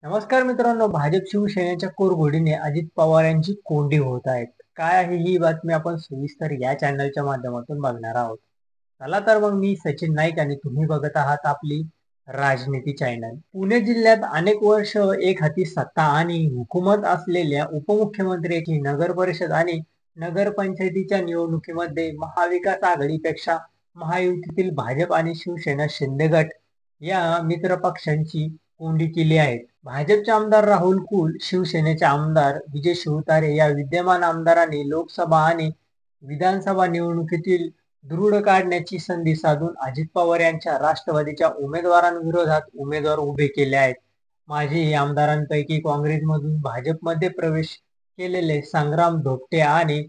नमस्कार मित्रांनो, भाजप शिवसेनेच्या कोरघोडीने अजित पवार यांची कोंडी होत आहेत. काय आहे ही बातमी आपण सविस्तर या चॅनलच्या माध्यमातून बघणार आहोत. चला तर मग मी सचिन नाईक आणि तुम्ही बघत आहात आपली राजनीती चॅनल. पुणे जिल्ह्यात अनेक वर्ष एक हाती सत्ता आणि हुकूमत असलेल्या उपमुख्यमंत्र्यांची नगर परिषद आणि नगरपंचायतीच्या निवडणुकीमध्ये महाविकास आघाडीपेक्षा महायुतीतील भाजप आणि शिवसेना शिंदे गट या मित्र पक्षांची कोंडी केली आहे. भाजपचे आमदार राहुल कुल, शिवसेनेचे आमदार विजय शिवतारे या विद्यमान आमदारांनी लोकसभा आणि विधानसभा निवडणुकीतील दृढ काढण्याची संधी साधून अजित पवार यांच्या राष्ट्रवादीच्या उमेदवारांविरोधात उमेदवार उभे केले आहेत. माजी आमदारांपैकी काँग्रेसमधून भाजपमध्ये प्रवेश केलेले संग्राम धोपटे आणि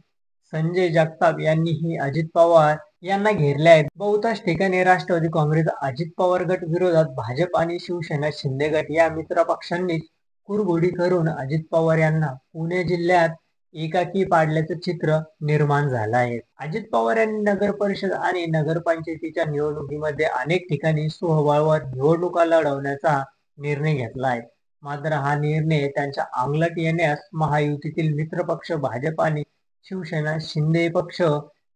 संजय जगताप यांनीही अजित पवार यांना घेरले आहेत. बहुतांश ठिकाणी राष्ट्रवादी काँग्रेस, अजित पवार गट विरोधात भाजप आणि शिवसेना शिंदे गट या मित्र पक्षांनी कुरघोडी करून अजित पवार यांना पुणे जिल्ह्यात एकाकी पाडल्याचं चित्र निर्माण झालं आहे. अजित पवार यांनी नगर परिषद आणि नगरपंचायतीच्या निवडणुकीमध्ये अनेक ठिकाणी स्वबळावर निवडणुका लढवण्याचा निर्णय घेतला आहे. मात्र हा निर्णय त्यांच्या अंमलात येण्यास महायुतीतील मित्रपक्ष भाजप आणि शिवसेना शिंदे पक्ष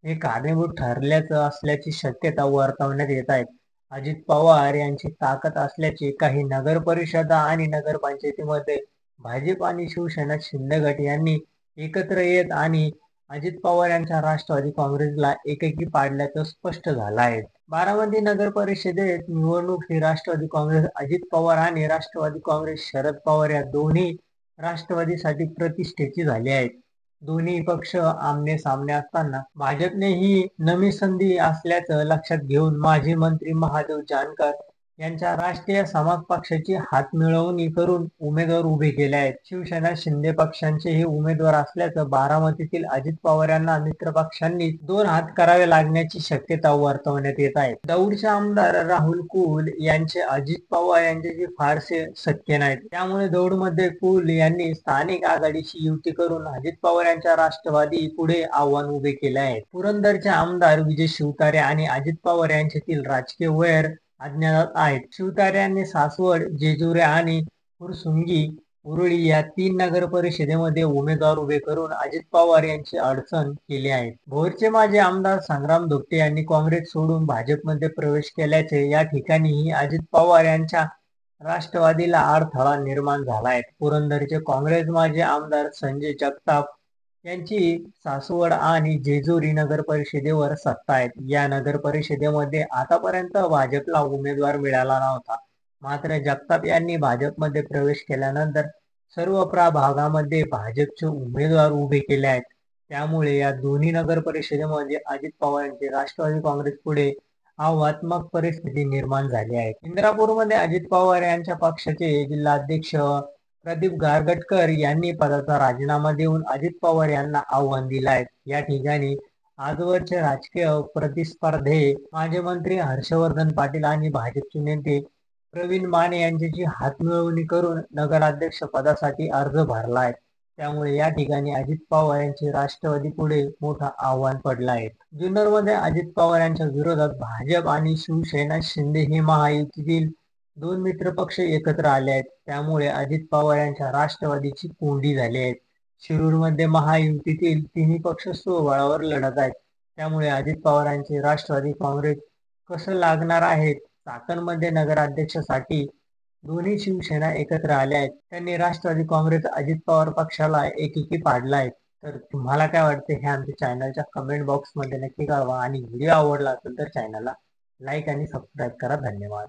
हे कारणीभूत ठरल्याचं असल्याची शक्यता वर्तवण्यात येत आहे. अजित पवार यांची ताकद असल्याचे काही नगर परिषदा आणि नगरपंचायतीमध्ये भाजप आणि शिवसेना शिंदे गट यांनी एकत्र येत आणि अजित पवार यांच्या राष्ट्रवादी काँग्रेसला एकेकी पाडल्याचं स्पष्ट झालं आहे. बारामती नगर परिषदेत निवडणूक ही राष्ट्रवादी काँग्रेस अजित पवार आणि राष्ट्रवादी काँग्रेस शरद पवार या दोन्ही राष्ट्रवादीसाठी प्रतिष्ठेची झाली आहे. दोन्ही पक्ष आमने सामने असताना भाजपने ही नवी संधी असल्याचं लक्षात घेऊन माजी मंत्री महादेव जानकर यांच्या राष्ट्रीय समाज पक्षाची हातमिळवणी करून उमेदवार उभे केले आहेत. शिवसेना शिंदे पक्षांचे हे उमेदवार असल्याचं बारामतीतील अजित पवार यांना मित्र पक्षांनी दोन हात करावे लागण्याची शक्यता वर्तवण्यात येत आहे. दौंडचे आमदार राहुल कुल यांचे अजित पवार यांच्याशी फारसे सख्य नाहीत. त्यामुळे दौंडमध्ये कुल यांनी स्थानिक आघाडीशी युती करून अजित पवार यांच्या राष्ट्रवादी पुढे आव्हान उभे केले आहे. पुरंदरचे आमदार विजय शिवतारे आणि अजित पवार यांच्यातील राजकीय वैर अज्ञात आहेत. शिवतारे यांनी सासवड, जेजुरी आणि फुरसुंगी, उरुळी या 3 नगर परिषदेमध्ये उमेदवार उभे करून अजित पवार यांची अडचण केली आहे. भोरचे माजी आमदार संग्राम धोपटे यांनी काँग्रेस सोडून भाजपमध्ये प्रवेश केल्याचे या ठिकाणीही अजित पवार यांच्या राष्ट्रवादीला अडथळा निर्माण झाला आहे. पुरंदरचे काँग्रेस माजी आमदार संजय जगताप यांची सासवड आणि जेजुरी नगर परिषदेवर सत्ता आहे. या नगर परिषदेमध्ये आतापर्यंत भाजपला उमेदवार मिळाला नव्हता. मात्र जगताप यांनी भाजपमध्ये प्रवेश केल्यानंतर सर्व प्रभागामध्ये भाजपचे उमेदवार उभे केले आहेत. त्यामुळे या दोन्ही नगर परिषदेमध्ये अजित पवार यांचे राष्ट्रवादी काँग्रेस पुढे आव्हानात्मक परिस्थिती निर्माण झाली आहे. इंदापूरमध्ये अजित पवार यांच्या पक्षाचे जिल्हाध्यक्ष प्रदीप गारगटकर यांनी पदाचा राजीनामा देऊन अजित पवार यांना आव्हान दिलं आहे. या ठिकाणी आजवरचे राजकीय प्रतिस्पर्धी माजी मंत्री हर्षवर्धन पाटील आणि भाजपचे नेते प्रवीण माने यांच्याशी हातमिळवणी करून नगराध्यक्ष पदासाठी अर्ज भरला आहे. त्यामुळे या ठिकाणी अजित पवार यांचे राष्ट्रवादी पुढे मोठं आव्हान पडलं आहे. जुन्नरमध्ये अजित पवार यांच्या विरोधात भाजप आणि शिवसेना शिंदे हे महायुतीतील 2 मित्रपक्ष एकत्र आले आहेत. त्यामुळे अजित पवार यांच्या राष्ट्रवादीची कोंडी झाली आहे. शिरूरमध्ये महायुतीतील तिन्ही पक्ष स्वबळावर लढत आहेत. त्यामुळे अजित पवारांचे राष्ट्रवादी काँग्रेस कसं लागणार आहे. चाकणमध्ये नगराध्यक्षासाठी दोन्ही शिवसेना एकत्र आल्या आहेत. त्यांनी राष्ट्रवादी काँग्रेस अजित पवार पक्षाला एकेकी पाडला आहे. तर तुम्हाला काय वाटते हे आमच्या चॅनलच्या कमेंट बॉक्समध्ये नक्की कळवा आणि व्हिडिओ आवडला असेल तर चॅनलला लाईक आणि सबस्क्राईब करा. धन्यवाद.